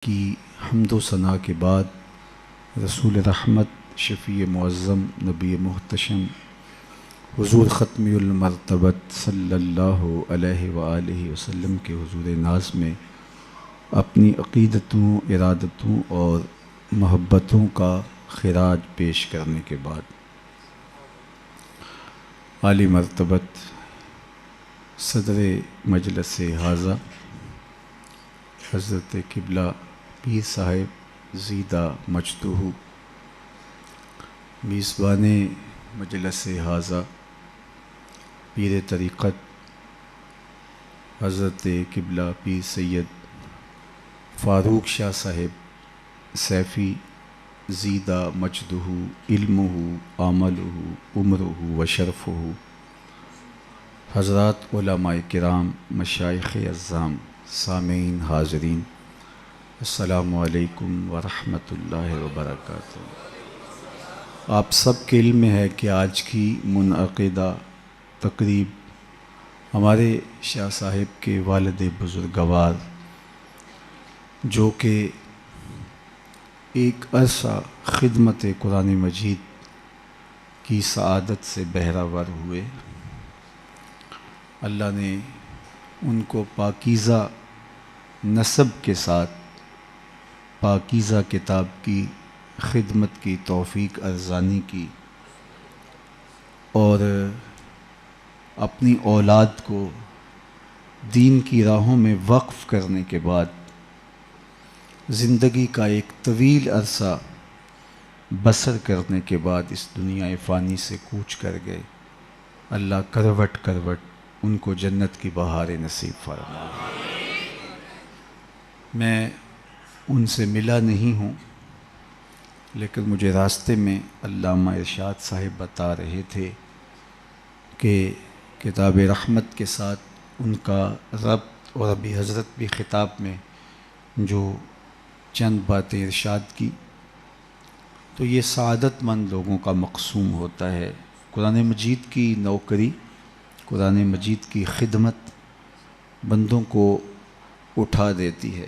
کی حمد و ثنا کے بعد رسول رحمت شفیع معظم نبی محتشم حضور ختمی المرتبت صلی اللہ علیہ وآلہ وسلم کے حضور ناز میں اپنی عقیدتوں، ارادتوں اور محبتوں کا خراج پیش کرنے کے بعد عالی مرتبت صدر مجلس حاضہ حضرت قبلہ پیر صاحب زیدہ مجدہ میزبان مجلس حاضہ پیر طریقت حضرت قبلہ پیر سید فاروق شاہ صاحب سیفی زیدہ مجدہ علمہ عملہ عمرہ و شرفہ، حضرات علماء کرام، مشائخ اعظام، سامعین، حاضرین، السلام علیکم ورحمۃ اللہ وبرکاتہ۔ آپ سب کے علم میں ہے کہ آج کی منعقدہ تقریب ہمارے شاہ صاحب کے والد بزرگوار، جو کہ ایک عرصہ خدمت قرآن مجید کی سعادت سے بہرہ ور ہوئے، اللہ نے ان کو پاکیزہ نسب کے ساتھ پاکیزہ کتاب کی خدمت کی توفیق ارزانی کی، اور اپنی اولاد کو دین کی راہوں میں وقف کرنے کے بعد زندگی کا ایک طویل عرصہ بسر کرنے کے بعد اس دنیا فانی سے کوچ کر گئے۔ اللہ کروٹ کروٹ ان کو جنت کی بہاریں نصیب فرمائے۔ میں ان سے ملا نہیں ہوں، لیکن مجھے راستے میں علامہ ارشاد صاحب بتا رہے تھے کہ کتاب رحمت کے ساتھ ان کا ربط، اور ابھی حضرت بھی خطاب میں جو چند باتیں ارشاد کی، تو یہ سعادت مند لوگوں کا مقسوم ہوتا ہے۔ قرآن مجید کی نوکری، قرآن مجید کی خدمت بندوں کو اٹھا دیتی ہے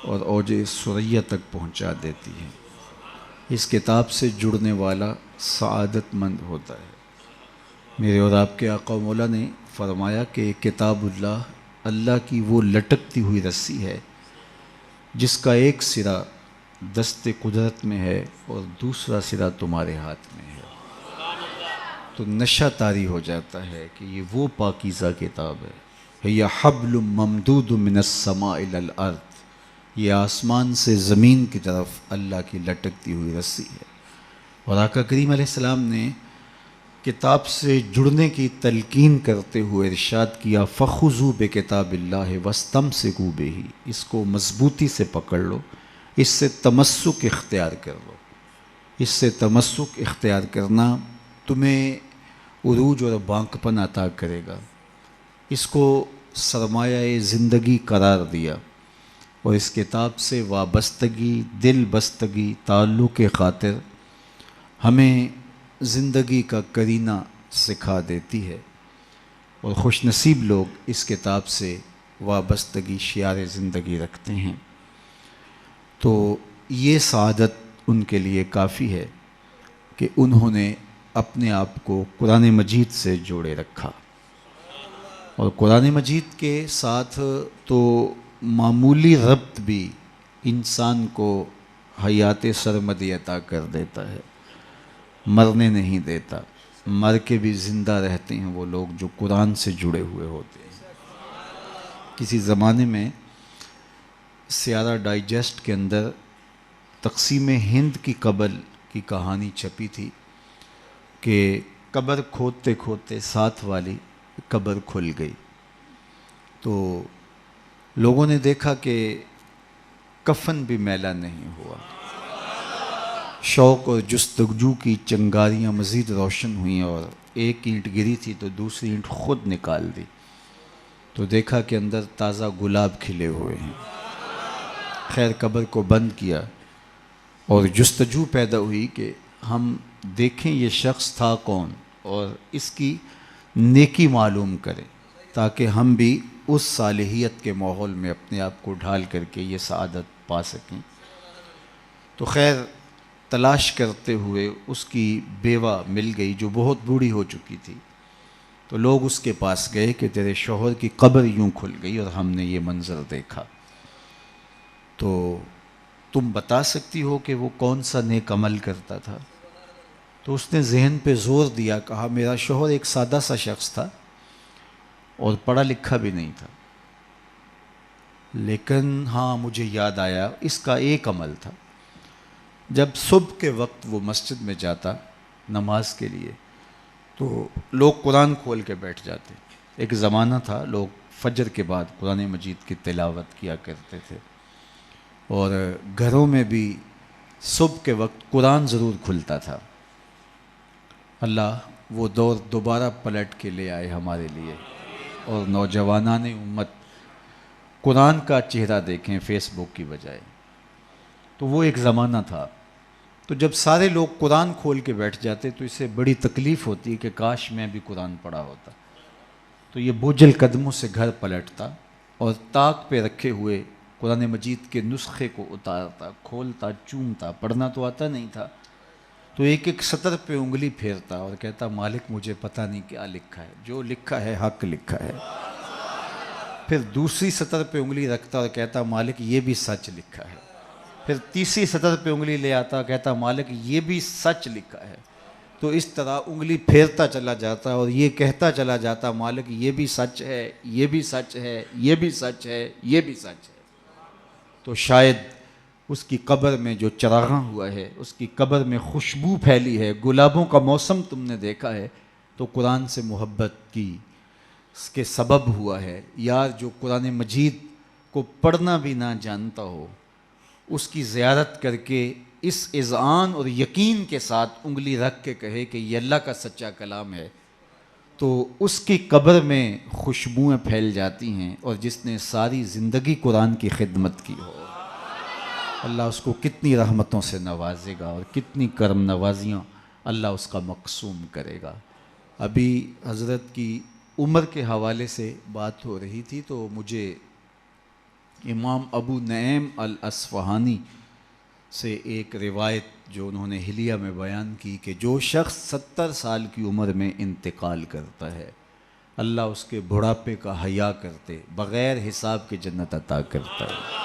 اور اوج ثریا تک پہنچا دیتی ہے۔ اس کتاب سے جڑنے والا سعادت مند ہوتا ہے۔ میرے اور آپ کے آقا و مولا نے فرمایا کہ کتاب اللہ اللہ کی وہ لٹکتی ہوئی رسی ہے جس کا ایک سرا دست قدرت میں ہے اور دوسرا سرا تمہارے ہاتھ میں ہے، تو نشہ طاری ہو جاتا ہے کہ یہ وہ پاکیزہ کتاب ہے۔ یہ حبل ممدود من السماء الی الارض، یہ آسمان سے زمین کی طرف اللہ کی لٹکتی ہوئی رسی ہے۔ اور آقا کریم علیہ السلام نے کتاب سے جڑنے کی تلقین کرتے ہوئے ارشاد کیا، فخذوا بکتاب اللہ واستمسکوا بہ، اس کو مضبوطی سے پکڑ لو، اس سے تمسک اختیار کر لو۔ اس سے تمسک اختیار کرنا تمہیں عروج اور بانکپن عطا کرے گا۔ اس کو سرمایہ زندگی قرار دیا، اور اس کتاب سے وابستگی، دل بستگی، تعلق خاطر ہمیں زندگی کا قرینہ سکھا دیتی ہے، اور خوش نصیب لوگ اس کتاب سے وابستگی شعار زندگی رکھتے ہیں۔ تو یہ سعادت ان کے لیے کافی ہے کہ انہوں نے اپنے آپ کو قرآن مجید سے جوڑے رکھا، اور قرآن مجید کے ساتھ تو معمولی ربط بھی انسان کو حیات سرمدی عطا کر دیتا ہے، مرنے نہیں دیتا۔ مر کے بھی زندہ رہتے ہیں وہ لوگ جو قرآن سے جڑے ہوئے ہوتے ہیں۔ کسی زمانے میں سیارہ ڈائجسٹ کے اندر تقسیم ہند کی قبر کی کہانی چھپی تھی کہ قبر کھودتے کھودتے ساتھ والی قبر کھل گئی، تو لوگوں نے دیکھا کہ کفن بھی میلا نہیں ہوا۔ شوق اور جستجو کی چنگاریاں مزید روشن ہوئیں، اور ایک اینٹ گری تھی تو دوسری اینٹ خود نکال دی، تو دیکھا کہ اندر تازہ گلاب کھلے ہوئے ہیں۔ خیر قبر کو بند کیا، اور جستجو پیدا ہوئی کہ ہم دیکھیں یہ شخص تھا کون، اور اس کی نیکی معلوم کریں، تاکہ ہم بھی اس صالحیت کے ماحول میں اپنے آپ کو ڈھال کر کے یہ سعادت پا سکیں۔ تو خیر تلاش کرتے ہوئے اس کی بیوہ مل گئی جو بہت بوڑھی ہو چکی تھی، تو لوگ اس کے پاس گئے کہ تیرے شوہر کی قبر یوں کھل گئی اور ہم نے یہ منظر دیکھا، تو تم بتا سکتی ہو کہ وہ کون سا نیک عمل کرتا تھا؟ تو اس نے ذہن پہ زور دیا، کہا میرا شوہر ایک سادہ سا شخص تھا اور پڑھا لکھا بھی نہیں تھا، لیکن ہاں مجھے یاد آیا اس کا ایک عمل تھا، جب صبح کے وقت وہ مسجد میں جاتا نماز کے لیے تو لوگ قرآن کھول کے بیٹھ جاتے۔ ایک زمانہ تھا لوگ فجر کے بعد قرآن مجید کی تلاوت کیا کرتے تھے، اور گھروں میں بھی صبح کے وقت قرآن ضرور کھلتا تھا۔ اللہ وہ دور دوبارہ پلٹ کے لے آئے ہمارے لیے، اور نوجوانان امت قرآن کا چہرہ دیکھیں فیس بک کی بجائے۔ تو وہ ایک زمانہ تھا، تو جب سارے لوگ قرآن کھول کے بیٹھ جاتے تو اسے بڑی تکلیف ہوتی کہ کاش میں بھی قرآن پڑھا ہوتا، تو یہ بوجھل قدموں سے گھر پلٹتا اور طاق پہ رکھے ہوئے قرآن مجید کے نسخے کو اتارتا، کھولتا، چومتا، پڑھنا تو آتا نہیں تھا، تو ایک ایک سطر پہ انگلی پھیرتا اور کہتا مالک مجھے پتہ نہیں کیا لکھا ہے، جو لکھا ہے حق لکھا ہے۔ پھر دوسری سطر پہ انگلی رکھتا اور کہتا مالک یہ بھی سچ لکھا ہے۔ پھر تیسری سطر پہ انگلی لے آتا کہتا مالک یہ بھی سچ لکھا ہے۔ تو اس طرح انگلی پھیرتا چلا جاتا اور یہ کہتا چلا جاتا مالک یہ بھی سچ ہے، یہ بھی سچ ہے، یہ بھی سچ ہے، یہ بھی سچ ہے۔ تو شاید اس کی قبر میں جو چراغاں ہوا ہے، اس کی قبر میں خوشبو پھیلی ہے، گلابوں کا موسم تم نے دیکھا ہے، تو قرآن سے محبت کی اس کے سبب ہوا ہے۔ یار جو قرآن مجید کو پڑھنا بھی نہ جانتا ہو، اس کی زیارت کر کے اس اذعان اور یقین کے ساتھ انگلی رکھ کے کہے کہ یہ اللہ کا سچا کلام ہے، تو اس کی قبر میں خوشبوئیں پھیل جاتی ہیں، اور جس نے ساری زندگی قرآن کی خدمت کی ہو، اللہ اس کو کتنی رحمتوں سے نوازے گا اور کتنی کرم نوازیاں اللہ اس کا مقسوم کرے گا۔ ابھی حضرت کی عمر کے حوالے سے بات ہو رہی تھی، تو مجھے امام ابو نعیم الاصفہانی سے ایک روایت جو انہوں نے حلیہ میں بیان کی کہ جو شخص 70 سال کی عمر میں انتقال کرتا ہے، اللہ اس کے بڑھاپے کا حیا کرتے بغیر حساب کے جنت عطا کرتا ہے،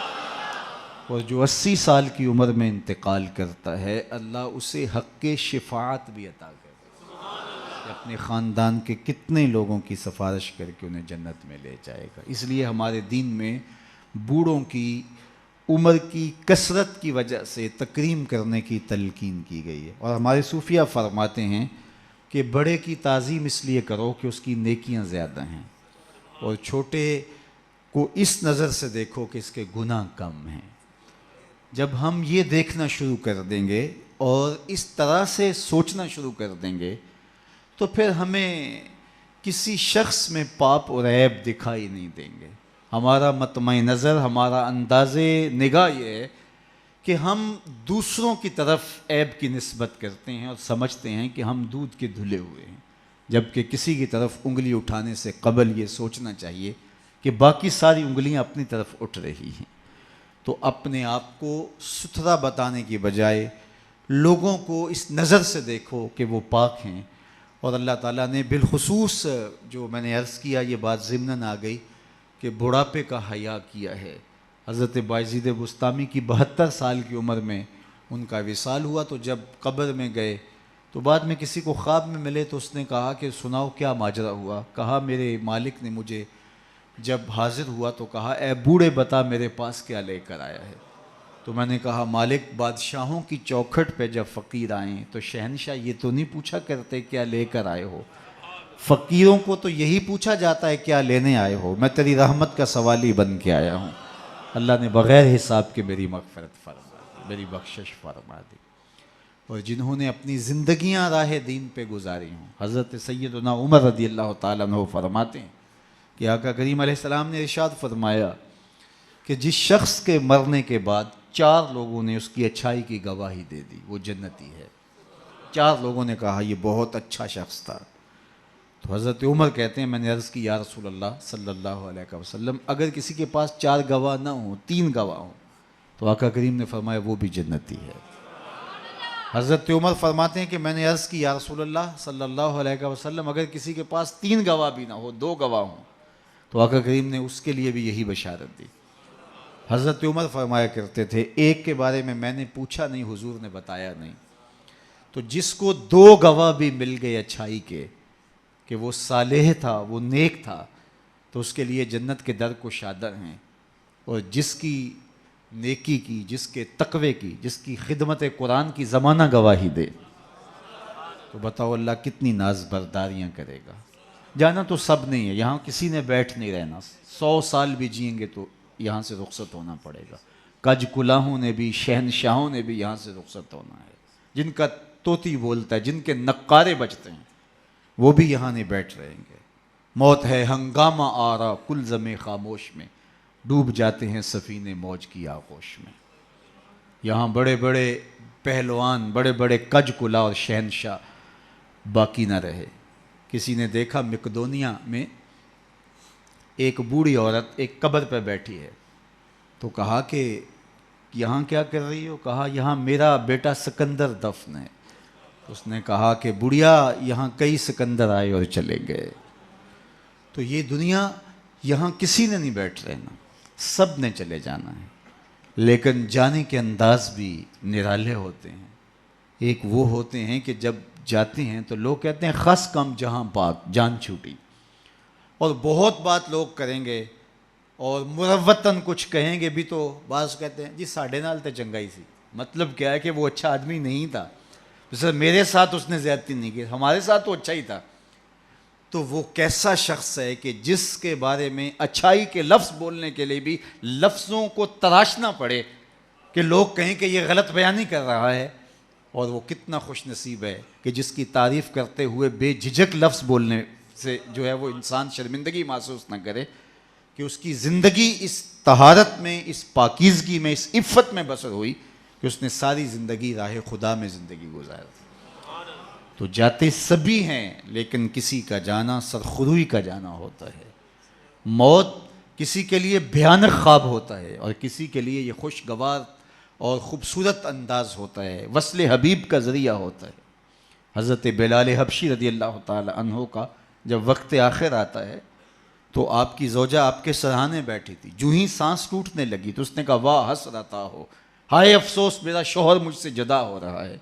اور جو 80 سال کی عمر میں انتقال کرتا ہے اللہ اسے حق شفاعت بھی عطا کرتا ہے، کہ اپنے خاندان کے کتنے لوگوں کی سفارش کر کے انہیں جنت میں لے جائے گا۔ اس لیے ہمارے دین میں بوڑھوں کی عمر کی کثرت کی وجہ سے تکریم کرنے کی تلقین کی گئی ہے، اور ہمارے صوفیہ فرماتے ہیں کہ بڑے کی تعظیم اس لیے کرو کہ اس کی نیکیاں زیادہ ہیں، اور چھوٹے کو اس نظر سے دیکھو کہ اس کے گناہ کم ہیں۔ جب ہم یہ دیکھنا شروع کر دیں گے اور اس طرح سے سوچنا شروع کر دیں گے تو پھر ہمیں کسی شخص میں پاپ اور عیب دکھائی نہیں دیں گے۔ ہمارا مطمع نظر، ہمارا انداز نگاہ یہ ہے کہ ہم دوسروں کی طرف عیب کی نسبت کرتے ہیں اور سمجھتے ہیں کہ ہم دودھ کے دھلے ہوئے ہیں، جبکہ کسی کی طرف انگلی اٹھانے سے قبل یہ سوچنا چاہیے کہ باقی ساری انگلیاں اپنی طرف اٹھ رہی ہیں۔ تو اپنے آپ کو ستھرا بتانے کی بجائے لوگوں کو اس نظر سے دیکھو کہ وہ پاک ہیں، اور اللہ تعالیٰ نے بالخصوص جو میں نے عرض کیا یہ بات ضمناً آ گئی کہ بڑھاپے کا حیا کیا ہے۔ حضرت بایزید بسطامی کی 72 سال کی عمر میں ان کا وصال ہوا، تو جب قبر میں گئے تو بعد میں کسی کو خواب میں ملے تو اس نے کہا کہ سناؤ کیا ماجرا ہوا؟ کہا میرے مالک نے مجھے جب حاضر ہوا تو کہا اے بوڑھے بتا میرے پاس کیا لے کر آیا ہے؟ تو میں نے کہا مالک بادشاہوں کی چوکھٹ پہ جب فقیر آئیں تو شہنشاہ یہ تو نہیں پوچھا کرتے کیا لے کر آئے ہو، فقیروں کو تو یہی پوچھا جاتا ہے کیا لینے آئے ہو، میں تیری رحمت کا سوالی بن کے آیا ہوں۔ اللہ نے بغیر حساب کے میری مغفرت فرما دی، میری بخشش فرما دی۔ اور جنہوں نے اپنی زندگیاں راہ دین پہ گزاری ہوں، حضرت سیدنا عمر رضی اللہ تعالیٰ عنہ فرماتے ہیں کہ آقا کریم علیہ السلام نے ارشاد فرمایا کہ جس شخص کے مرنے کے بعد 4 لوگوں نے اس کی اچھائی کی گواہی دے دی وہ جنتی ہے۔ 4 لوگوں نے کہا یہ بہت اچھا شخص تھا۔ تو حضرت عمر کہتے ہیں میں نے عرض کی یا رسول اللہ صلی اللہ علیہ وسلم اگر کسی کے پاس 4 گواہ نہ ہوں 3 گواہ ہوں تو آقا کریم نے فرمایا وہ بھی جنتی ہے۔ حضرت عمر فرماتے ہیں کہ میں نے عرض کی یا رسول اللہ صلی اللہ علیہ وسلم اگر کسی کے پاس 3 گواہ بھی نہ ہو، 2 گواہ ہوں، تو آقا کریم نے اس کے لیے بھی یہی بشارت دی۔ حضرت عمر فرمایا کرتے تھے ایک کے بارے میں نے پوچھا نہیں، حضور نے بتایا نہیں، تو جس کو 2 گواہ بھی مل گئے اچھائی کے کہ وہ صالح تھا، وہ نیک تھا، تو اس کے لیے جنت کے در کشادہ ہیں، اور جس کی نیکی کی، جس کے تقوی کی، جس کی خدمت قرآن کی زمانہ گواہی دے، تو بتاؤ اللہ کتنی ناز برداریاں کرے گا۔ جانا تو سب نہیں ہے، یہاں کسی نے بیٹھ نہیں رہنا، 100 سال بھی جئیں گے تو یہاں سے رخصت ہونا پڑے گا۔ کج کلاہوں نے بھی، شہنشاہوں نے بھی یہاں سے رخصت ہونا ہے، جن کا طوطی بولتا ہے، جن کے نقارے بجتے ہیں، وہ بھی یہاں نہیں بیٹھ رہیں گے۔ موت ہے ہنگامہ آرا کلزم خاموش میں، ڈوب جاتے ہیں سفینے موج کی آغوش میں۔ یہاں بڑے بڑے پہلوان، بڑے بڑے کج کلا اور شہنشاہ باقی نہ رہے۔ کسی نے دیکھا مقدونیہ میں ایک بوڑھی عورت ایک قبر پہ بیٹھی ہے، تو کہا کہ یہاں کیا کر رہی ہو؟ کہا یہاں میرا بیٹا سکندر دفن ہے۔ اس نے کہا کہ بڑھیا یہاں کئی سکندر آئے اور چلے گئے۔ تو یہ دنیا یہاں کسی نے نہیں بیٹھ رہنا، سب نے چلے جانا ہے، لیکن جانے کے انداز بھی نرالے ہوتے ہیں۔ ایک وہ ہوتے ہیں کہ جب جاتے ہیں تو لوگ کہتے ہیں خس کم جہاں پاک جان چھوٹی، اور بہت بات لوگ کریں گے اور مروتاً کچھ کہیں گے بھی، تو بعض کہتے ہیں جی ساڑھے نال تے چنگائی سی۔ مطلب کیا ہے کہ وہ اچھا آدمی نہیں تھا، جیسے میرے ساتھ اس نے زیادتی نہیں کی، ہمارے ساتھ تو اچھا ہی تھا۔ تو وہ کیسا شخص ہے کہ جس کے بارے میں اچھائی کے لفظ بولنے کے لیے بھی لفظوں کو تراشنا پڑے کہ لوگ کہیں کہ یہ غلط بیانی کر رہا ہے، اور وہ کتنا خوش نصیب ہے کہ جس کی تعریف کرتے ہوئے بے جھجک لفظ بولنے سے جو ہے وہ انسان شرمندگی محسوس نہ کرے کہ اس کی زندگی اس طہارت میں، اس پاکیزگی میں، اس عفت میں بسر ہوئی کہ اس نے ساری زندگی راہ خدا میں زندگی گزاری۔ تو جاتے سبھی ہیں، لیکن کسی کا جانا سرخروئی کا جانا ہوتا ہے۔ موت کسی کے لیے بھیانک خواب ہوتا ہے، اور کسی کے لیے یہ خوشگوار اور خوبصورت انداز ہوتا ہے، وصل حبیب کا ذریعہ ہوتا ہے۔ حضرت بلال حبشی رضی اللہ تعالی عنہ کا جب وقت آخر آتا ہے تو آپ کی زوجہ آپ کے سرہانے بیٹھی تھی، جو ہی سانس ٹوٹنے لگی تو اس نے کہا واہ حسرتا ہو، ہائے افسوس میرا شوہر مجھ سے جدا ہو رہا ہے۔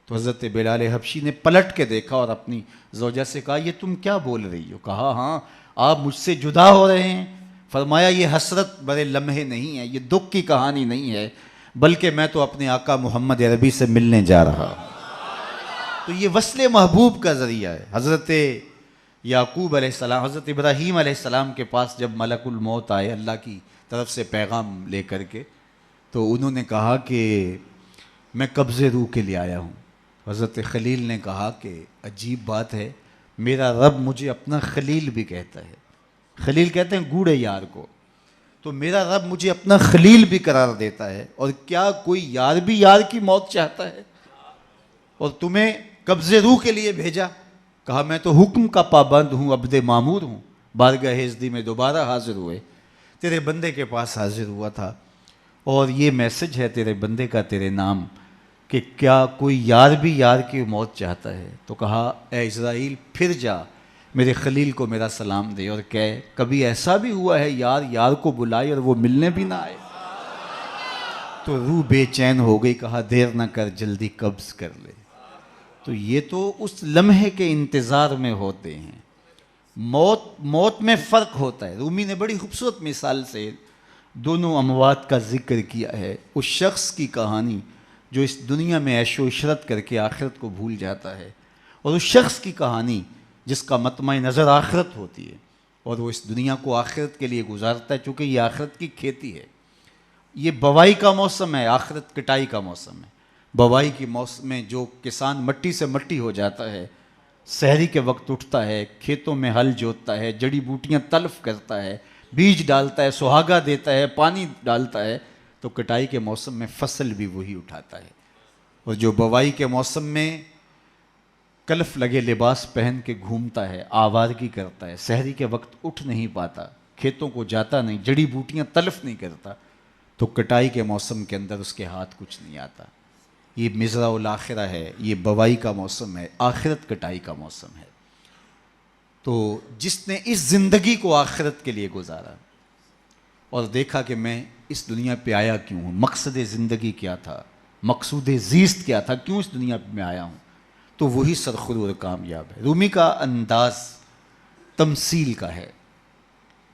تو حضرت بلال حبشی نے پلٹ کے دیکھا اور اپنی زوجہ سے کہا یہ تم کیا بول رہی ہو؟ کہا ہاں آپ مجھ سے جدا ہو رہے ہیں۔ فرمایا یہ حسرت برے لمحے نہیں ہے، یہ دکھ کی کہانی نہیں ہے، بلکہ میں تو اپنے آقا محمد عربی سے ملنے جا رہا ہوں۔ تو یہ وصل محبوب کا ذریعہ ہے۔ حضرت یعقوب علیہ السلام، حضرت ابراہیم علیہ السلام کے پاس جب ملک الموت آئے اللہ کی طرف سے پیغام لے کر کے، تو انہوں نے کہا کہ میں قبض روح کے لیے آیا ہوں۔ حضرت خلیل نے کہا کہ عجیب بات ہے، میرا رب مجھے اپنا خلیل بھی کہتا ہے۔ خلیل کہتے ہیں گوڑے یار کو، تو میرا رب مجھے اپنا خلیل بھی قرار دیتا ہے، اور کیا کوئی یار بھی یار کی موت چاہتا ہے؟ اور تمہیں قبض روح کے لیے بھیجا؟ کہا میں تو حکم کا پابند ہوں، عبد معمور ہوں، بارگاہ ہزدی میں دوبارہ حاضر ہوئے، تیرے بندے کے پاس حاضر ہوا تھا، اور یہ میسج ہے تیرے بندے کا تیرے نام کہ کیا کوئی یار بھی یار کی موت چاہتا ہے؟ تو کہا اے اسرائیل پھر جا میرے خلیل کو میرا سلام دے اور کہے کبھی ایسا بھی ہوا ہے یار یار کو بلائے اور وہ ملنے بھی نہ آئے؟ تو روح بے چین ہو گئی، کہا دیر نہ کر جلدی قبض کر لے۔ تو یہ تو اس لمحے کے انتظار میں ہوتے ہیں۔ موت میں فرق ہوتا ہے۔ رومی نے بڑی خوبصورت مثال سے دونوں اموات کا ذکر کیا ہے۔ اس شخص کی کہانی جو اس دنیا میں عیش و عشرت کر کے آخرت کو بھول جاتا ہے، اور اس شخص کی کہانی جس کا مطمع نظر آخرت ہوتی ہے اور وہ اس دنیا کو آخرت کے لیے گزارتا ہے، چونکہ یہ آخرت کی کھیتی ہے۔ یہ بوائی کا موسم ہے، آخرت کٹائی کا موسم ہے۔ بوائی کے موسم میں جو کسان مٹی سے مٹی ہو جاتا ہے، سحری کے وقت اٹھتا ہے، کھیتوں میں ہل جوتتا ہے، جڑی بوٹیاں تلف کرتا ہے، بیج ڈالتا ہے، سہاگا دیتا ہے، پانی ڈالتا ہے، تو کٹائی کے موسم میں فصل بھی وہی اٹھاتا ہے۔ اور جو بوائی کے موسم میں کلف لگے لباس پہن کے گھومتا ہے، آوارگی کرتا ہے، سحری کے وقت اٹھ نہیں پاتا، کھیتوں کو جاتا نہیں، جڑی بوٹیاں تلف نہیں کرتا، تو کٹائی کے موسم کے اندر اس کے ہاتھ کچھ نہیں آتا. یہ مزرع الاخرہ ہے، یہ بوائی کا موسم ہے، آخرت کٹائی کا موسم ہے. تو جس نے اس زندگی کو آخرت کے لیے گزارا اور دیکھا کہ میں اس دنیا پہ آیا کیوں ہوں، مقصد زندگی کیا تھا، مقصود زیست کیا تھا، کیوں اس دنیا پہ میں آیا ہوں، تو وہی سرخرو اور کامیاب ہے. رومی کا انداز تمثیل کا ہے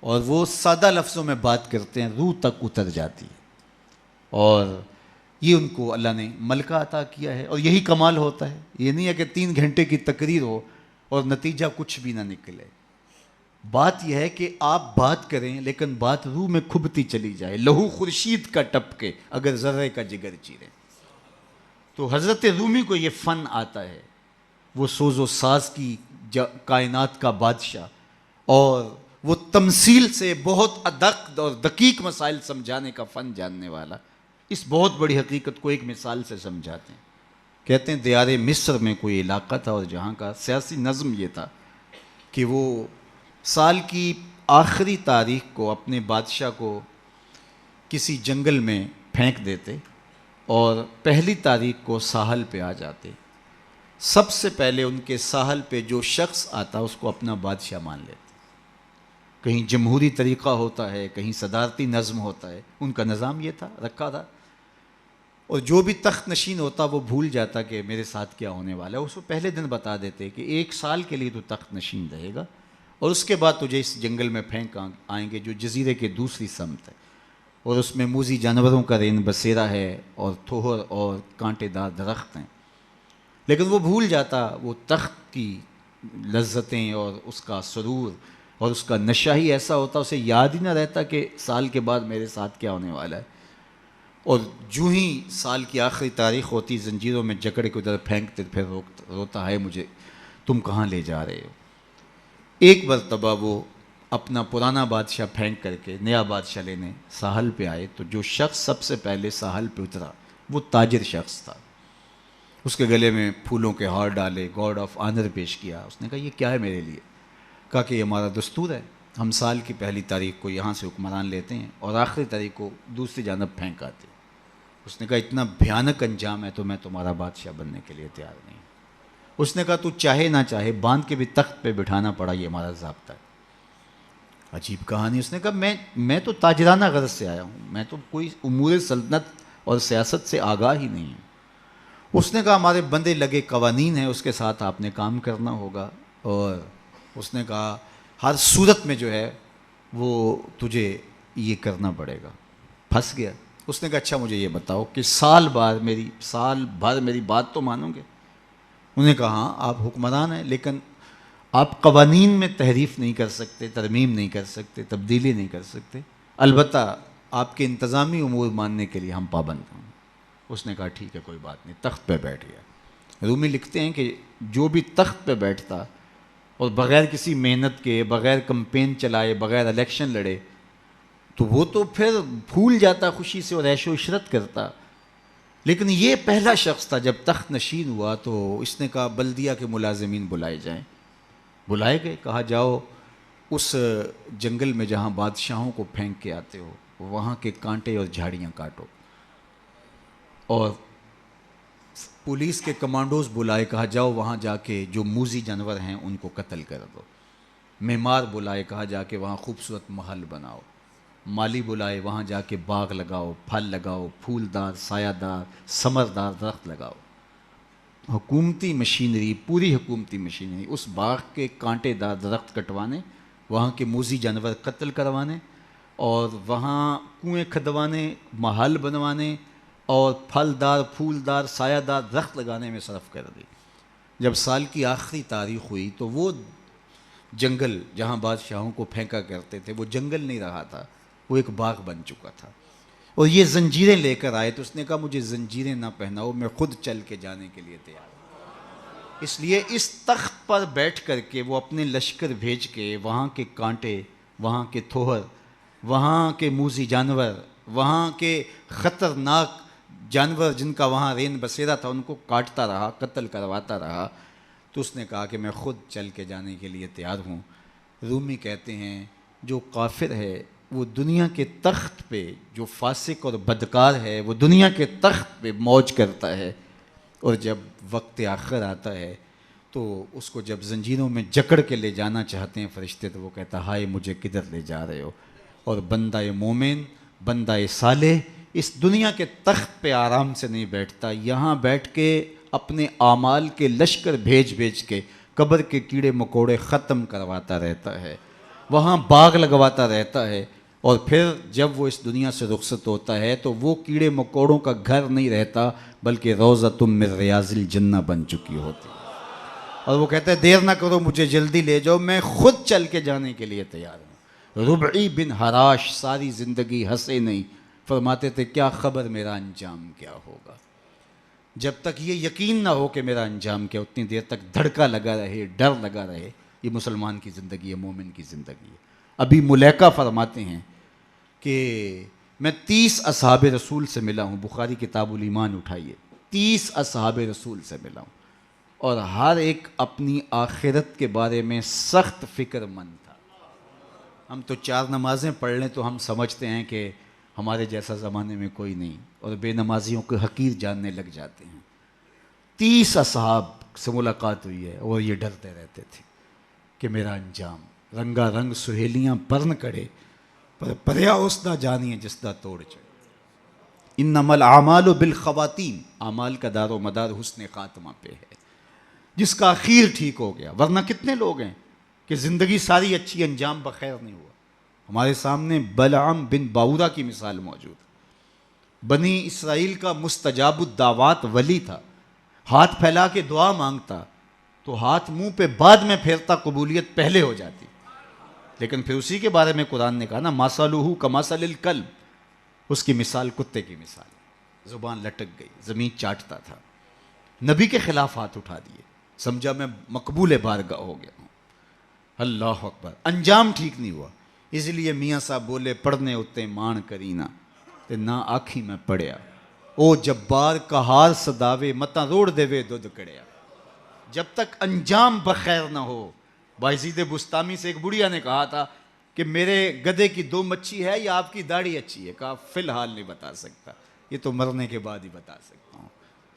اور وہ سادہ لفظوں میں بات کرتے ہیں، روح تک اتر جاتی ہے. اور یہ ان کو اللہ نے ملکہ عطا کیا ہے. اور یہی کمال ہوتا ہے، یہ نہیں ہے کہ 3 گھنٹے کی تقریر ہو اور نتیجہ کچھ بھی نہ نکلے. بات یہ ہے کہ آپ بات کریں لیکن بات روح میں کھبتی چلی جائے، لہو خورشید کا ٹپکے اگر ذرے کا جگر چیرے. تو حضرت رومی کو یہ فن آتا ہے، وہ سوز و ساز کی کائنات کا بادشاہ، اور وہ تمثیل سے بہت ادق اور دقیق مسائل سمجھانے کا فن جاننے والا. اس بہت بڑی حقیقت کو ایک مثال سے سمجھاتے ہیں. کہتے ہیں دیار مصر میں کوئی علاقہ تھا اور جہاں کا سیاسی نظم یہ تھا کہ وہ سال کی آخری تاریخ کو اپنے بادشاہ کو کسی جنگل میں پھینک دیتے اور پہلی تاریخ کو ساحل پہ آ جاتے. سب سے پہلے ان کے ساحل پہ جو شخص آتا اس کو اپنا بادشاہ مان لیتے. کہیں جمہوری طریقہ ہوتا ہے، کہیں صدارتی نظم ہوتا ہے، ان کا نظام یہ تھا، رکھا تھا. اور جو بھی تخت نشین ہوتا وہ بھول جاتا کہ میرے ساتھ کیا ہونے والا ہے. اس کو پہلے دن بتا دیتے کہ 1 سال کے لیے تو تخت نشین رہے گا اور اس کے بعد تجھے اس جنگل میں پھینک آئیں گے جو جزیرے کے دوسری سمت ہے، اور اس میں موذی جانوروں کا رین بسیرا ہے اور تھوہر اور کانٹے دار درخت ہیں. لیکن وہ بھول جاتا وہ تخت کی لذتیں اور اس کا سرور اور اس کا نشہ ہی ایسا ہوتا، اسے یاد ہی نہ رہتا کہ سال کے بعد میرے ساتھ کیا ہونے والا ہے. اور جو ہی سال کی آخری تاریخ ہوتی زنجیروں میں جکڑ کے ادھر پھینکتے، پھر روتا ہے مجھے تم کہاں لے جا رہے ہو. ایک مرتبہ وہ اپنا پرانا بادشاہ پھینک کر کے نیا بادشاہ لینے ساحل پہ آئے تو جو شخص سب سے پہلے ساحل پہ اترا وہ تاجر شخص تھا. اس کے گلے میں پھولوں کے ہار ڈالے، گارڈ آف آنر پیش کیا. اس نے کہا یہ کیا ہے میرے لیے؟ کہا کہ یہ ہمارا دستور ہے، ہم سال کی پہلی تاریخ کو یہاں سے حکمران لیتے ہیں اور آخری تاریخ کو دوسری جانب پھینک آتے ہیں. اس نے کہا اتنا بھیانک انجام ہے تو میں تمہارا بادشاہ بننے کے لیے تیار نہیں. اس نے کہا تو چاہے نہ چاہے باندھ کے بھی تخت پہ بٹھانا پڑا، یہ ہمارا ضابطہ ہے. عجیب کہانی. اس نے کہا میں تو تاجرانہ غرض سے آیا ہوں، میں تو کوئی امور سلطنت اور سیاست سے آگاہ ہی نہیں ہوں. اس نے کہا ہمارے بندے لگے قوانین ہیں، اس کے ساتھ آپ نے کام کرنا ہوگا. اور اس نے کہا ہر صورت میں جو ہے وہ تجھے یہ کرنا پڑے گا. پھنس گیا. اس نے کہا اچھا مجھے یہ بتاؤ کہ سال بھر میری بات تو مانو گے؟ انہوں نے کہا ہاں آپ حکمران ہیں لیکن آپ قوانین میں تحریف نہیں کر سکتے، ترمیم نہیں کر سکتے، تبدیلی نہیں کر سکتے، البتہ آپ کے انتظامی امور ماننے کے لیے ہم پابند ہوں. اس نے کہا ٹھیک ہے کوئی بات نہیں. تخت پہ بیٹھ گیا. رومی لکھتے ہیں کہ جو بھی تخت پہ بیٹھتا اور بغیر کسی محنت کے، بغیر کمپین چلائے، بغیر الیکشن لڑے تو وہ تو پھر بھول جاتا خوشی سے اور عیش و عشرت کرتا. لیکن یہ پہلا شخص تھا جب تخت نشین ہوا تو اس نے کہا بلدیہ کے ملازمین بلائے جائیں. بلائے گئے. کہا جاؤ اس جنگل میں جہاں بادشاہوں کو پھینک کے آتے ہو وہاں کے کانٹے اور جھاڑیاں کاٹو. اور پولیس کے کمانڈوز بلائے. کہا جاؤ وہاں جا کے جو موذی جانور ہیں ان کو قتل کر دو. معمار بلائے. کہا جا کے وہاں خوبصورت محل بناؤ. مالی بلائے. وہاں جا کے باغ لگاؤ، پھل لگاؤ، پھولدار سایہ دار ثمردار درخت لگاؤ. حکومتی مشینری، پوری حکومتی مشینری اس باغ کے کانٹے دار درخت کٹوانے، وہاں کے موذی جانور قتل کروانے اور وہاں کنویں کھدوانے، محل بنوانے اور پھلدار پھولدار سایہ دار درخت لگانے میں صرف کر دی. جب سال کی آخری تاریخ ہوئی تو وہ جنگل جہاں بادشاہوں کو پھینکا کرتے تھے وہ جنگل نہیں رہا تھا، وہ ایک باغ بن چکا تھا. اور یہ زنجیریں لے کر آئے تو اس نے کہا مجھے زنجیریں نہ پہناؤ، میں خود چل کے جانے کے لیے تیار ہوں. اس لیے اس تخت پر بیٹھ کر کے وہ اپنے لشکر بھیج کے وہاں کے کانٹے، وہاں کے تھوہر، وہاں کے موذی جانور، وہاں کے خطرناک جانور جن کا وہاں رین بسیرا تھا ان کو کاٹتا رہا، قتل کرواتا رہا. تو اس نے کہا کہ میں خود چل کے جانے کے لیے تیار ہوں. رومی کہتے ہیں جو کافر ہے وہ دنیا کے تخت پہ جو فاسق اور بدکار ہے وہ دنیا کے تخت پہ موج کرتا ہے، اور جب وقت آخر آتا ہے تو اس کو جب زنجیروں میں جکڑ کے لے جانا چاہتے ہیں فرشتے، تو وہ کہتا ہے ہائے مجھے کدھر لے جا رہے ہو. اور بندہ مومن، بندہ صالح اس دنیا کے تخت پہ آرام سے نہیں بیٹھتا، یہاں بیٹھ کے اپنے اعمال کے لشکر بھیج بھیج کے قبر کے کیڑے مکوڑے ختم کرواتا رہتا ہے، وہاں باغ لگواتا رہتا ہے. اور پھر جب وہ اس دنیا سے رخصت ہوتا ہے تو وہ کیڑے مکوڑوں کا گھر نہیں رہتا، بلکہ روضۃ من ریاض الجنہ بن چکی ہوتی. اور وہ کہتا ہے دیر نہ کرو، مجھے جلدی لے جاؤ، میں خود چل کے جانے کے لیے تیار ہوں. ربعی بن حراش ساری زندگی ہنسے نہیں، فرماتے تھے کیا خبر میرا انجام کیا ہوگا. جب تک یہ یقین نہ ہو کہ میرا انجام کیا، اتنی دیر تک دھڑکا لگا رہے، ڈر لگا رہے. یہ مسلمان کی زندگی ہے، مومن کی زندگی ہے. ابھی ملیکہ فرماتے ہیں کہ میں 30 اصحاب رسول سے ملا ہوں، بخاری کتاب الایمان اٹھائیے، 30 اصحاب رسول سے ملا ہوں، اور ہر ایک اپنی آخرت کے بارے میں سخت فکر مند تھا. ہم تو 4 نمازیں پڑھ لیں تو ہم سمجھتے ہیں کہ ہمارے جیسا زمانے میں کوئی نہیں، اور بے نمازیوں کو حقیر جاننے لگ جاتے ہیں. 30 اصحاب سے ملاقات ہوئی ہے اور یہ ڈرتے رہتے تھے کہ میرا انجام. رنگا رنگ سہیلیاں پرن کڑے، پر پریا اس دا جانی ہے جس دا توڑ چڑے. انما الاعمال بالخواتین، اعمال کا دار و مدار حسن خاتمہ پہ ہے، جس کا اخیر ٹھیک ہو گیا. ورنہ کتنے لوگ ہیں کہ زندگی ساری اچھی، انجام بخیر نہیں ہوا. ہمارے سامنے بلعام بن باورا کی مثال موجود ہے. بنی اسرائیل کا مستجاب الدعوات ولی تھا، ہاتھ پھیلا کے دعا مانگتا تو ہاتھ منہ پہ بعد میں پھیرتا، قبولیت پہلے ہو جاتی. لیکن پھر اسی کے بارے میں قرآن نے کہا نا مَثَلُهُ كَمَثَلِ الْكَلْبِ، اس کی مثال کتے کی مثال ہے. زبان لٹک گئی، زمین چاٹتا تھا، نبی کے خلاف ہاتھ اٹھا دیے، سمجھا میں مقبول بارگاہ ہو گیا ہوں. اللہ اکبر. انجام ٹھیک نہیں ہوا. اس لیے میاں صاحب بولے پڑھنے اتے مان کرینا تے نہ آکھی میں پڑھیا، او جبار کہار صداوے متا روڑ دے وے دودھ کڑیا. جب تک انجام بخیر نہ ہو. بایزید بستامی سے ایک بڑھیا نے کہا تھا کہ میرے گدھے کی 2 مچھی ہے یا آپ کی داڑھی اچھی ہے؟ کہا فی الحال نہیں بتا سکتا، یہ تو مرنے کے بعد ہی بتا سکتا ہوں.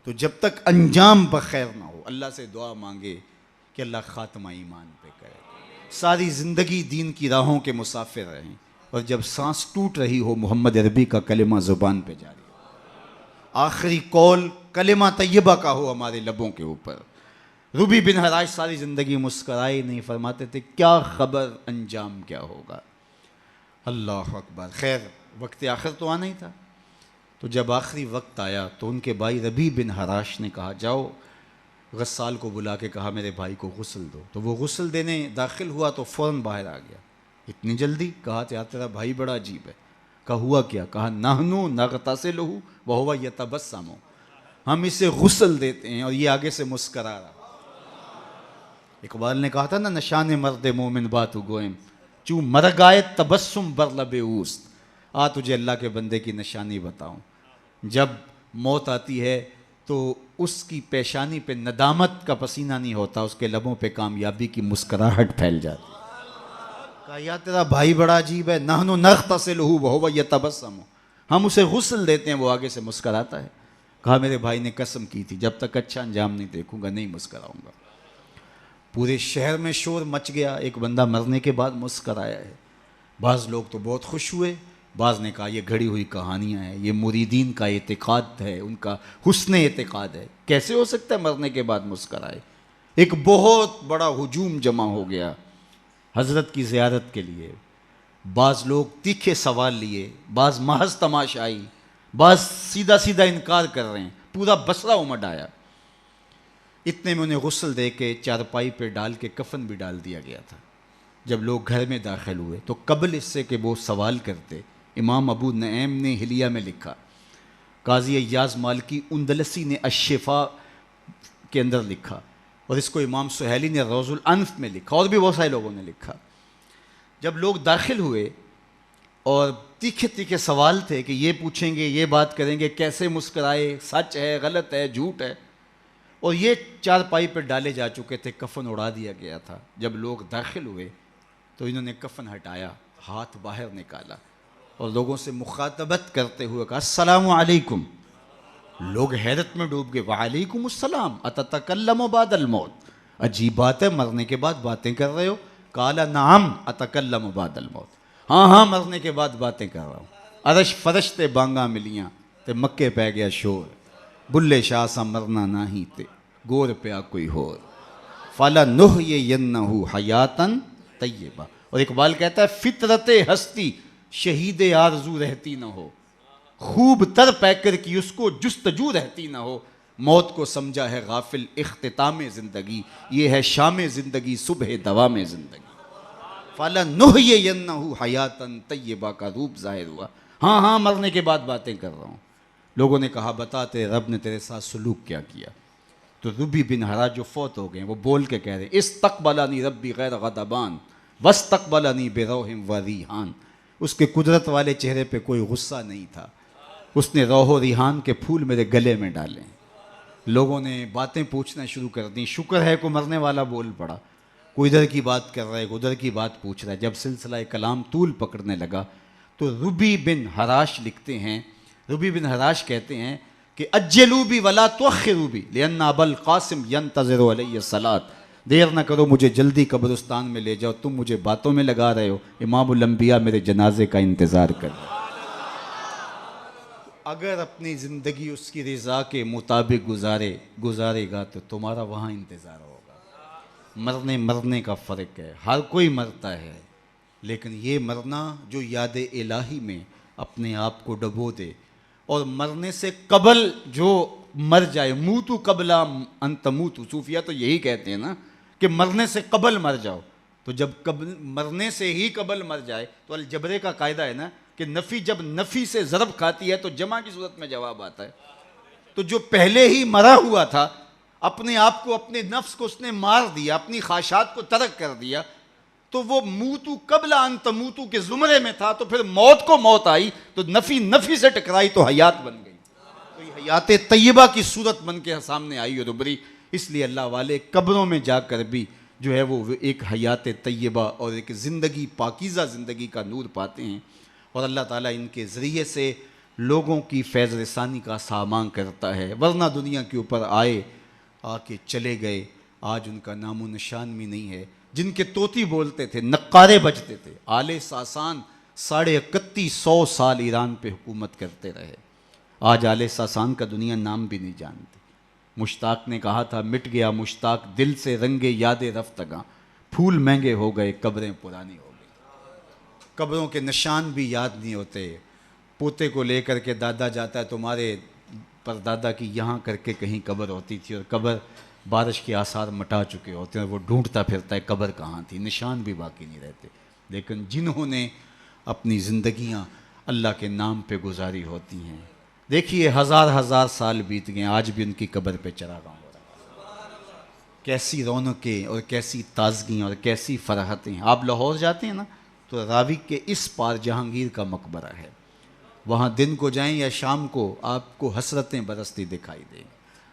تو جب تک انجام بخیر نہ ہو اللہ سے دعا مانگے کہ اللہ خاتمہ ایمان پہ کرے. ساری زندگی دین کی راہوں کے مسافر رہیں، اور جب سانس ٹوٹ رہی ہو محمد عربی کا کلمہ زبان پہ جاری ہو، آخری قول کلمہ طیبہ کا ہو ہمارے لبوں کے اوپر. ربی بن حراش ساری زندگی مسکرائے نہیں، فرماتے تھے کیا خبر انجام کیا ہوگا. اللہ اکبر. خیر وقت آخر تو آنا ہی تھا. تو جب آخری وقت آیا تو ان کے بھائی ربی بن حراش نے کہا جاؤ، غسال کو بلا کے کہا میرے بھائی کو غسل دو. تو وہ غسل دینے داخل ہوا تو فوراً باہر آ گیا. اتنی جلدی؟ کہا یار تیرا بھائی بڑا عجیب ہے. کہا ہوا کیا؟ کہا نحنو نغتسلہ وہو یتبسم، ہم اسے غسل دیتے ہیں اور یہ آگے سے مسکرا رہا. اقبال نے کہا تھا نا نشان مرد مومن باتو گوئم چوں مرگ آئے تبسم بر لب اوست. آ تجھے اللہ کے بندے کی نشانی بتاؤں، جب موت آتی ہے تو اس کی پیشانی پہ ندامت کا پسینہ نہیں ہوتا، اس کے لبوں پہ کامیابی کی مسکراہٹ پھیل جاتی. کہا یا تیرا بھائی بڑا عجیب ہے، نحنو نغتسلہ وہو یتبسم، ہم اسے غسل دیتے ہیں وہ آگے سے مسکراتا ہے. کہا میرے بھائی نے قسم کی تھی جب تک اچھا انجام نہیں دیکھوں گا نہیں مسکراؤں گا. پورے شہر میں شور مچ گیا، ایک بندہ مرنے کے بعد مسکرایا ہے. بعض لوگ تو بہت خوش ہوئے، بعض نے کہا یہ گھڑی ہوئی کہانیاں ہیں، یہ مریدین کا اعتقاد ہے، ان کا حسن اعتقاد ہے، کیسے ہو سکتا ہے مرنے کے بعد مسکرائے. ایک بہت بڑا ہجوم جمع ہو گیا حضرت کی زیارت کے لیے. بعض لوگ تیکھے سوال لیے، بعض محض تماشائی، بعض سیدھا سیدھا انکار کر رہے ہیں. پورا بصرہ امڈ آیا. اتنے میں انہیں غسل دے کے چارپائی پہ ڈال کے کفن بھی ڈال دیا گیا تھا. جب لوگ گھر میں داخل ہوئے تو قبل اس سے کہ وہ سوال کرتے، امام ابو نعیم نے حلیہ میں لکھا، قاضی ایاز مالکی اندلسی نے الشفاء کے اندر لکھا، اور اس کو امام سہیلی نے روض الانف میں لکھا، اور بھی بہت سارے لوگوں نے لکھا. جب لوگ داخل ہوئے اور تیکھے تیکھے سوال تھے کہ یہ پوچھیں گے، یہ بات کریں گے، کیسے مسکرائے، سچ ہے، غلط ہے، جھوٹ ہے، اور یہ چارپائی پہ ڈالے جا چکے تھے، کفن اڑا دیا گیا تھا. جب لوگ داخل ہوئے تو انہوں نے کفن ہٹایا، ہاتھ باہر نکالا اور لوگوں سے مخاطبت کرتے ہوئے کہا السلام علیکم. لوگ حیرت میں ڈوب گئے. وعلیکم السلام اتتکلم بعد الموت. عجیب بات ہے، مرنے کے بعد باتیں کر رہے ہو؟ قال نعم اتکلم بعد الموت. ہاں ہاں مرنے کے بعد باتیں کر رہا ہوں. عرش فرش تے بانگا ملیاں تے مکے پہ گیا شور. بلے شاہ سا مرنا نہ ہی تے گور پیا کوئی ہور. فَلَنُحْيِيَنَّهُ حَيَاتًا طَيِّبَةً. اور اقبال کہتا ہے فطرت ہستی شہید آرزو رہتی نہ ہو، خوب تر پیکر کی اس کو جستجو رہتی نہ ہو. موت کو سمجھا ہے غافل اختتام زندگی، یہ ہے شام زندگی صبح دوام زندگی. فَلَنُحْيِيَنَّهُ حَيَاتًا طَيِّبَةً کا روپ ظاہر ہوا. ہاں ہاں مرنے کے بعد باتیں کر رہا ہوں. لوگوں نے کہا بتا تیرے رب نے تیرے ساتھ سلوک کیا کیا؟ تو ربی بن حراج جو فوت ہو گئے وہ بول کے کہہ رہے استقبلنی ربی غیر غضبان واستقبلنی بروح و ریحان. اس کے قدرت والے چہرے پہ کوئی غصہ نہیں تھا، اس نے روح و ریحان کے پھول میرے گلے میں ڈالے. لوگوں نے باتیں پوچھنا شروع کر دیں. شکر ہے کوئی مرنے والا بول پڑا. کوئی ادھر کی بات کر رہا ہے، کوئی ادھر کی بات پوچھ رہا ہے. جب سلسلہ کلام طول پکڑنے لگا تو ربی بن حراش لکھتے ہیں، ربی بن حراش کہتے ہیں کہ اجلوا بی ولا تؤخروا بی لان ابا القاسم ينتظر علی الصلاۃ. دیر نہ کرو مجھے جلدی قبرستان میں لے جاؤ، تم مجھے باتوں میں لگا رہے ہو، امام الانبیاء میرے جنازے کا انتظار کر رہے. اگر اپنی زندگی اس کی رضا کے مطابق گزارے گا تو تمہارا وہاں انتظار ہوگا. مرنے کا فرق ہے. ہر کوئی مرتا ہے، لیکن یہ مرنا جو یاد الہی میں اپنے آپ کو ڈبو دے، اور مرنے سے قبل جو مر جائے. موتو قبل ان تموتو. صوفیہ تو یہی کہتے ہیں نا کہ مرنے سے قبل مر جاؤ. تو جب مرنے سے ہی قبل مر جائے تو الجبرے کا قاعدہ ہے نا کہ نفی جب نفی سے ضرب کھاتی ہے تو جمع کی صورت میں جواب آتا ہے. تو جو پہلے ہی مرا ہوا تھا، اپنے آپ کو اپنے نفس کو اس نے مار دیا، اپنی خواہشات کو ترک کر دیا، تو وہ موتو قبل ان تموتو کے زمرے میں تھا. تو پھر موت کو موت آئی تو نفی سے ٹکرائی تو حیات بن گئی. تو یہ حیات طیبہ کی صورت بن کے سامنے آئی اور ابھری. اس لیے اللہ والے قبروں میں جا کر بھی جو ہے وہ ایک حیات طیبہ اور ایک زندگی پاکیزہ زندگی کا نور پاتے ہیں. اور اللہ تعالیٰ ان کے ذریعے سے لوگوں کی فیض رسانی کا سامان کرتا ہے. ورنہ دنیا کے اوپر آ کے چلے گئے، آج ان کا نام و نشان بھی نہیں ہے. جن کے طوطی بولتے تھے، نقارے بجتے تھے، آل ساسان 3150 سال ایران پہ حکومت کرتے رہے. آج آل ساسان کا دنیا نام بھی نہیں جانتی. مشتاق نے کہا تھا مٹ گیا مشتاق دل سے رنگے یاد رفتگاں، پھول مہنگے ہو گئے قبریں پرانی ہو گئی. قبروں کے نشان بھی یاد نہیں ہوتے. پوتے کو لے کر کے دادا جاتا ہے تمہارے پردادا کی یہاں کر کے کہیں قبر ہوتی تھی، اور قبر بارش کے آثار مٹا چکے ہوتے ہیں. وہ ڈھونڈتا پھرتا ہے قبر کہاں تھی، نشان بھی باقی نہیں رہتے. لیکن جنہوں نے اپنی زندگیاں اللہ کے نام پہ گزاری ہوتی ہیں، دیکھیے ہزار سال بیت گئے، آج بھی ان کی قبر پہ چراغاں ہو رہا ہے. کیسی رونقیں اور کیسی تازگیاں اور کیسی فرحتیں. آپ لاہور جاتے ہیں نا تو راوی کے اس پار جہانگیر کا مقبرہ ہے. وہاں دن کو جائیں یا شام کو آپ کو حسرتیں برستی دکھائی دیں.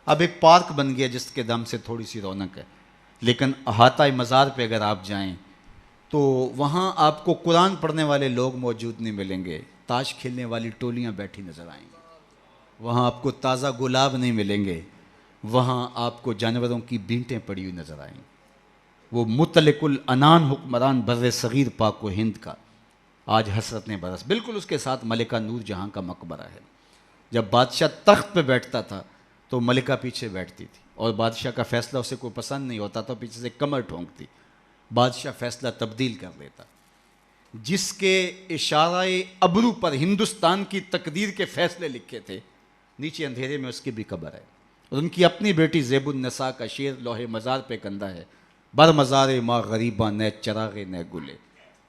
اب ایک پارک بن گیا جس کے دم سے تھوڑی سی رونق ہے. لیکن احاطہ مزار پہ اگر آپ جائیں تو وہاں آپ کو قرآن پڑھنے والے لوگ موجود نہیں ملیں گے، تاش کھیلنے والی ٹولیاں بیٹھی نظر آئیں گی. وہاں آپ کو تازہ گلاب نہیں ملیں گے، وہاں آپ کو جانوروں کی بینٹیں پڑی ہوئی نظر آئیں گی. وہ مطلق العنان حکمران بر صغیر پاک و ہند کا آج حسرتیں برس. بالکل اس کے ساتھ ملکہ نور جہاں کا مقبرہ ہے. جب بادشاہ تخت پہ بیٹھتا تھا تو ملکہ پیچھے بیٹھتی تھی، اور بادشاہ کا فیصلہ اسے کوئی پسند نہیں ہوتا تو پیچھے سے کمر ٹھونکتی. بادشاہ فیصلہ تبدیل کر دیتا. جس کے اشارہ ابرو پر ہندوستان کی تقدیر کے فیصلے لکھے تھے، نیچے اندھیرے میں اس کی بھی قبر ہے. اور ان کی اپنی بیٹی زیب النساء کا شعر لوح مزار پہ کندہ ہے. بر مزار ماں غریباں نہ چراغے نہ گلے،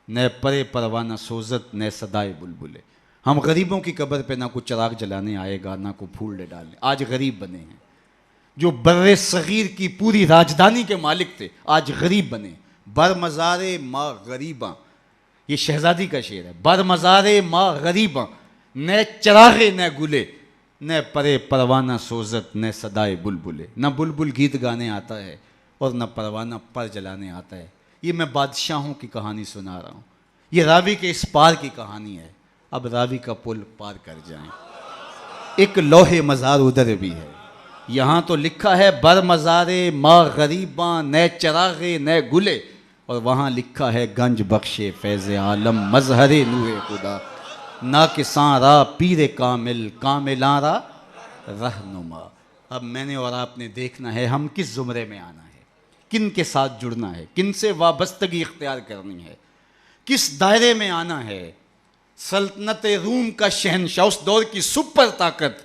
نہ پرے پروانہ سوزت نہ صدائے بلبلے. ہم غریبوں کی قبر پہ نہ کوئی چراغ جلانے آئے گا، نہ کوئی پھول ڈالنے. آج غریب بنے ہیں. جو بر صغیر کی پوری راجدھانی کے مالک تھے آج غریب بنے. بر مزار ماں غریباں، یہ شہزادی کا شعر ہے. بر مزار ماں غریباں نہ چراغے نہ گلے، نہ پرے پروانہ سوزت نہ صدائے بلبلے. نہ بلبل گیت گانے آتا ہے اور نہ پروانہ پر جلانے آتا ہے. یہ میں بادشاہوں کی کہانی سنا رہا ہوں. یہ راوی کے اس پار کی کہانی ہے. اب راوی کا پل پار کر جائیں. ایک لوح مزار ادھر بھی ہے. یہاں تو لکھا ہے بر مزارے ماں غریباں نئے چراغے نئے گلے, اور وہاں لکھا ہے گنج بخشے فیض عالم مظہر نور خدا, ناکساں را پیر کامل کاملاں را رہنما. اب میں نے اور آپ نے دیکھنا ہے ہم کس زمرے میں آنا ہے, کن کے ساتھ جڑنا ہے, کن سے وابستگی اختیار کرنی ہے, کس دائرے میں آنا ہے. سلطنت روم کا شہنشاہ, اس دور کی سپر طاقت.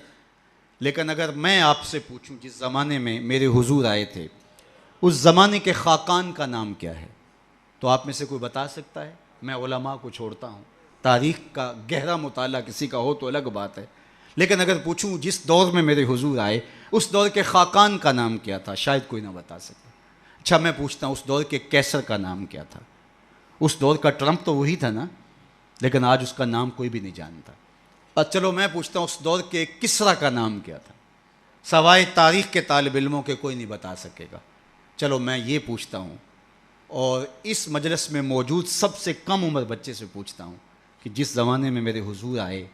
لیکن اگر میں آپ سے پوچھوں جس زمانے میں میرے حضور آئے تھے اس زمانے کے خاقان کا نام کیا ہے, تو آپ میں سے کوئی بتا سکتا ہے؟ میں علماء کو چھوڑتا ہوں, تاریخ کا گہرا مطالعہ کسی کا ہو تو الگ بات ہے, لیکن اگر پوچھوں جس دور میں میرے حضور آئے اس دور کے خاقان کا نام کیا تھا, شاید کوئی نہ بتا سکے. اچھا میں پوچھتا ہوں اس دور کے کیسر کا نام کیا تھا؟ اس دور کا ٹرمپ تو وہی تھا نا, لیکن آج اس کا نام کوئی بھی نہیں جانتا. اور چلو میں پوچھتا ہوں اس دور کے کسرا کا نام کیا تھا؟ سوائے تاریخ کے طالب علموں کے کوئی نہیں بتا سکے گا. چلو میں یہ پوچھتا ہوں, اور اس مجلس میں موجود سب سے کم عمر بچے سے پوچھتا ہوں کہ جس زمانے میں میرے حضور آئے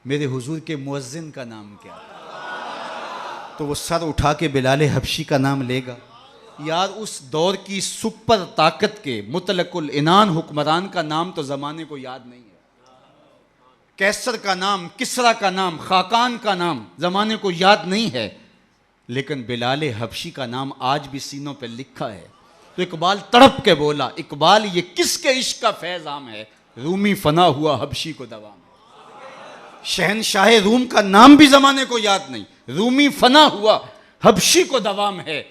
میرے حضور کے مؤذن کا نام کیا تھا؟ تو وہ سر اٹھا کے بلال حبشی کا نام لے گا. یار اس دور کی سپر طاقت کے مطلق العنان حکمران کا نام تو زمانے کو یاد نہیں ہے. کیسر کا نام, کسرا کا نام, خاقان کا نام زمانے کو یاد نہیں ہے, لیکن بلال حبشی کا نام آج بھی سینوں پہ لکھا ہے. تو اقبال تڑپ کے بولا, اقبال یہ کس کے عشق کا فیض عام ہے, رومی فنا ہوا حبشی کو دوام ہے. شہنشاہ روم کا نام بھی زمانے کو یاد نہیں, رومی فنا ہوا حبشی کو دوام ہے,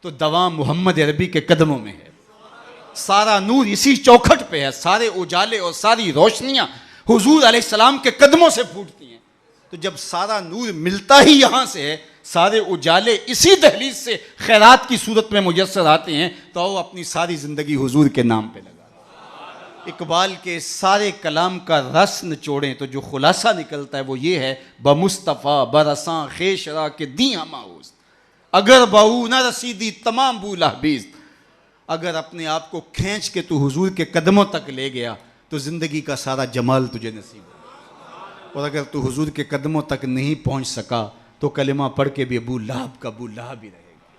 تو دوام محمد عربی کے قدموں میں ہے. سارا نور اسی چوکھٹ پہ ہے, سارے اجالے اور ساری روشنیاں حضور علیہ السلام کے قدموں سے پھوٹتی ہیں. تو جب سارا نور ملتا ہی یہاں سے ہے, سارے اجالے اسی دہلیز سے خیرات کی صورت میں میسر آتے ہیں, تو وہ اپنی ساری زندگی حضور کے نام پہ لگا. اقبال کے سارے کلام کا رس نچوڑیں تو جو خلاصہ نکلتا ہے وہ یہ ہے, بمصطفیٰ برساں خیشرا کے دی ہماؤست, اگر بہو نہ رسیدی تمام بولا بیست. اگر اپنے آپ کو کھینچ کے تو حضور کے قدموں تک لے گیا تو زندگی کا سارا جمال تجھے نصیب ہو, اور اگر تو حضور کے قدموں تک نہیں پہنچ سکا تو کلمہ پڑھ کے بھی ابو لہب کا ابو لہب ہی رہے گا.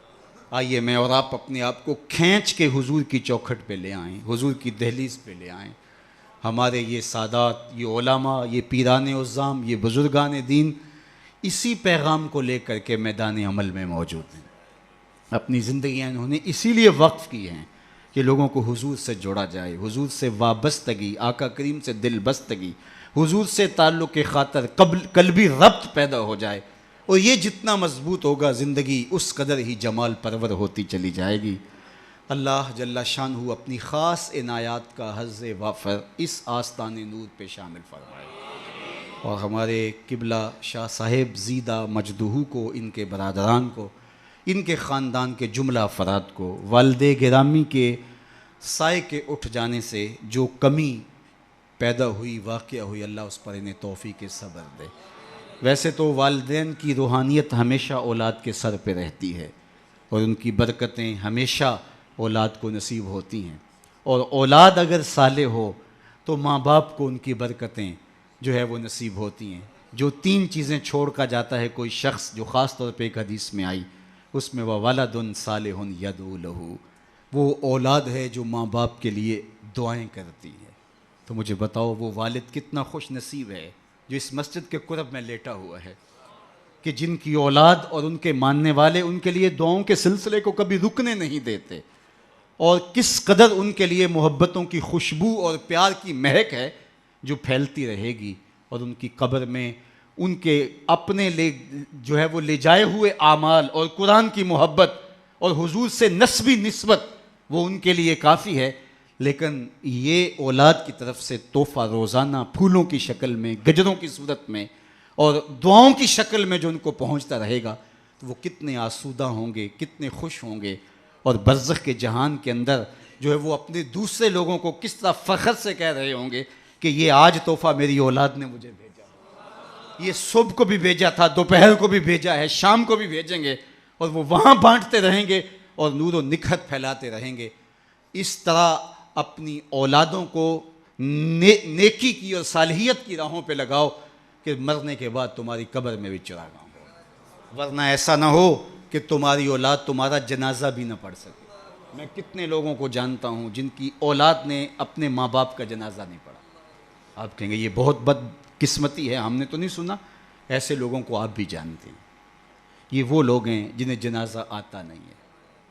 آئیے میں اور آپ اپنے آپ کو کھینچ کے حضور کی چوکھٹ پہ لے آئیں, حضور کی دہلیز پہ لے آئیں. ہمارے یہ سادات, یہ علماء, یہ پیران عظام, یہ بزرگان دین اسی پیغام کو لے کر کے میدان عمل میں موجود ہیں. اپنی زندگیاں انہوں نے اسی لیے وقف کی ہیں کہ لوگوں کو حضور سے جوڑا جائے, حضور سے وابستگی, آقا کریم سے دل بستگی, حضور سے تعلق خاطر قلبی ربط پیدا ہو جائے. اور یہ جتنا مضبوط ہوگا زندگی اس قدر ہی جمال پرور ہوتی چلی جائے گی. اللہ جل شانہ اپنی خاص عنایات کا حظ وافر اس آستان نور پہ شامل فرمائے, اور ہمارے قبلہ شاہ صاحب زیدہ مجدہو کو, ان کے برادران کو, ان کے خاندان کے جملہ افراد کو, والد گرامی کے سائے کے اٹھ جانے سے جو کمی پیدا ہوئی, واقعہ ہوئی, اللہ اس پر انہیں توفیق صبر دے. ویسے تو والدین کی روحانیت ہمیشہ اولاد کے سر پہ رہتی ہے, اور ان کی برکتیں ہمیشہ اولاد کو نصیب ہوتی ہیں, اور اولاد اگر صالح ہو تو ماں باپ کو ان کی برکتیں جو ہے وہ نصیب ہوتی ہیں. جو 3 چیزیں چھوڑ کر جاتا ہے کوئی شخص, جو خاص طور پہ ایک حدیث میں آئی, اس میں وَوَلَدٌ صَالِحٌ يَدْعُو لَهُ, وہ اولاد ہے جو ماں باپ کے لیے دعائیں کرتی ہے. تو مجھے بتاؤ وہ والد کتنا خوش نصیب ہے جو اس مسجد کے قرب میں لیٹا ہوا ہے, کہ جن کی اولاد اور ان کے ماننے والے ان کے لیے دعاؤں کے سلسلے کو کبھی رکنے نہیں دیتے, اور کس قدر ان کے لیے محبتوں کی خوشبو اور پیار کی مہک ہے جو پھیلتی رہے گی, اور ان کی قبر میں ان کے اپنے جو ہے وہ لے جائے ہوئے اعمال اور قرآن کی محبت اور حضور سے نسبی نسبت وہ ان کے لیے کافی ہے. لیکن یہ اولاد کی طرف سے تحفہ روزانہ پھولوں کی شکل میں, گجروں کی صورت میں اور دعاؤں کی شکل میں جو ان کو پہنچتا رہے گا, تو وہ کتنے آسودہ ہوں گے, کتنے خوش ہوں گے, اور برزخ کے جہان کے اندر جو ہے وہ اپنے دوسرے لوگوں کو کس طرح فخر سے کہہ رہے ہوں گے کہ یہ آج تحفہ میری اولاد نے مجھے بھیجا, یہ صبح کو بھی بھیجا تھا, دوپہر کو بھی بھیجا ہے, شام کو بھی بھیجیں گے, اور وہ وہاں بانٹتے رہیں گے اور نور و نکھت پھیلاتے رہیں گے. اس طرح اپنی اولادوں کو نیکی کی اور صالحیت کی راہوں پہ لگاؤ کہ مرنے کے بعد تمہاری قبر میں بھی چراغاں ہو، ورنہ ایسا نہ ہو کہ تمہاری اولاد تمہارا جنازہ بھی نہ پڑھ سکے۔ میں کتنے لوگوں کو جانتا ہوں جن کی اولاد نے اپنے ماں باپ کا جنازہ نہیں پڑھا۔ آپ کہیں گے یہ بہت بد قسمتی ہے، ہم نے تو نہیں سنا۔ ایسے لوگوں کو آپ بھی جانتے ہیں۔ یہ وہ لوگ ہیں جنہیں جنازہ آتا نہیں ہے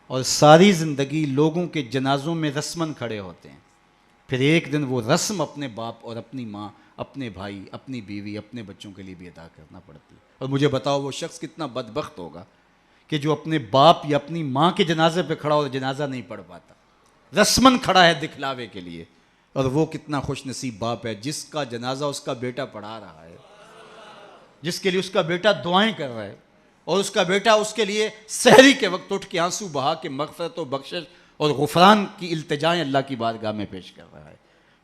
اور ساری زندگی لوگوں کے جنازوں میں رسماً کھڑے ہوتے ہیں، پھر ایک دن وہ رسم اپنے باپ اور اپنی ماں، اپنے بھائی، اپنی بیوی، اپنے بچوں کے لیے بھی ادا کرنا پڑتی ہے۔ اور مجھے بتاؤ وہ شخص کتنا بدبخت ہوگا کہ جو اپنے باپ یا اپنی ماں کے جنازے پہ کھڑا ہو اور جنازہ نہیں پڑھ پاتا، رسماً کھڑا ہے دکھلاوے کے لیے، اور وہ کتنا خوش نصیب باپ ہے جس کا جنازہ اس کا بیٹا پڑھا رہا ہے، جس کے لیے اس کا بیٹا دعائیں کر رہا ہے، اور اس کا بیٹا اس کے لیے سحری کے وقت اٹھ کے آنسو بہا کے مغفرت و بخشش اور غفران کی التجائیں اللہ کی بارگاہ میں پیش کر رہا ہے۔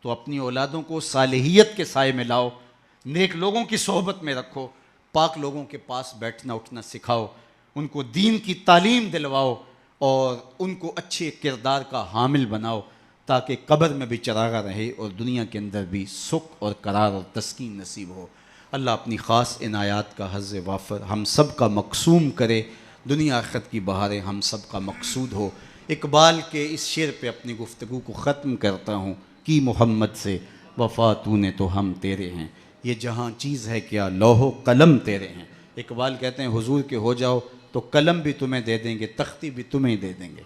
تو اپنی اولادوں کو صالحیت کے سائے میں لاؤ، نیک لوگوں کی صحبت میں رکھو، پاک لوگوں کے پاس بیٹھنا اٹھنا سکھاؤ، ان کو دین کی تعلیم دلواؤ اور ان کو اچھے کردار کا حامل بناؤ تاکہ قبر میں بھی چراغاں رہے اور دنیا کے اندر بھی سکھ اور قرار اور تسکین نصیب ہو۔ اللہ اپنی خاص عنایات کا حظ وافر ہم سب کا مقسوم کرے، دنیا آخرت کی بہاریں ہم سب کا مقصود ہو۔ اقبال کے اس شعر پہ اپنی گفتگو کو ختم کرتا ہوں کہ محمد سے وفا تو نے تو ہم تیرے ہیں، یہ جہاں چیز ہے کیا لوح و قلم تیرے ہیں۔ اقبال کہتے ہیں حضور کے ہو جاؤ تو قلم بھی تمہیں دے دیں گے، تختی بھی تمہیں دے دیں گے،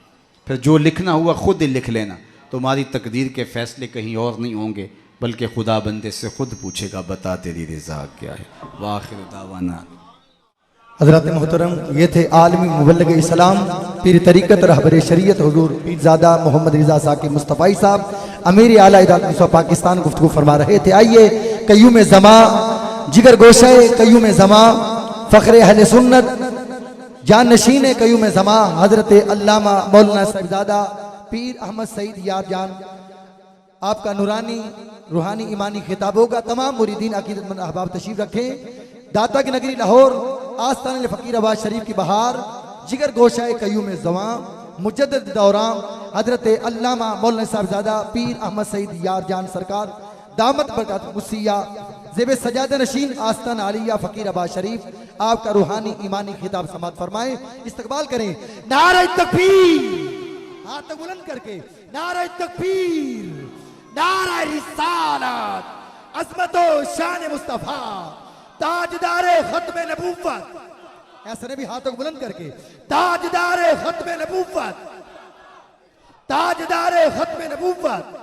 پھر جو لکھنا ہوا خود ہی لکھ لینا، تمہاری تقدیر کے فیصلے کہیں اور نہیں ہوں گے بلکہ خدا بندے سے خود پوچھے گا بتا تیری رضا کیا ہے۔ وآخر دعوانا حضرات محترم، یہ تھے عالمی مبلغ اسلام پیر طریقت رہبر شریعت حضور پیرزادہ محمد رضا ثاقب مصطفی صاحب، امیر اعلیٰ ادارت نسواں پاکستان گفتگو فرما رہے تھے۔ آئیے قیوم زماں، جگر گوشہ قیوم زماں، فخر اہل سنت، جان نشین قیوم زماں، حضرت علامہ مولانا صاحبزادہ پیر احمد سعید یار جان، آپ کا نورانی روحانی ایمانی خطاب ہوگا۔ تمام مریدین عقیدت مند احباب تشریف رکھیں۔ داتا کی نگری لاہور، آستان فقیر آباد شریف کی بہار، جگر گوشہ قیوم زماں، مجدد دوران حضرت علامہ مولانا صاحبزادہ پیر احمد سعید یار جان سرکار دامت برکات مسیح زیب سجادہ نشین آستان عالیہ فقیر آباد شریف، آپ کا روحانی ایمانی خطاب سماعت فرمائیں، استقبال کریں۔ نعرہ تکبیر، ہاتھ بلند کر کے نعرہ تکبیر، نعرہ رسالت، عظمت و شان مصطفیٰ، تاجدار ختم نبوت، ایسا نے بھی ہاتھوں کو بلند کر کے تاجدار ختم نبوت، تاجدار ختم نبوت،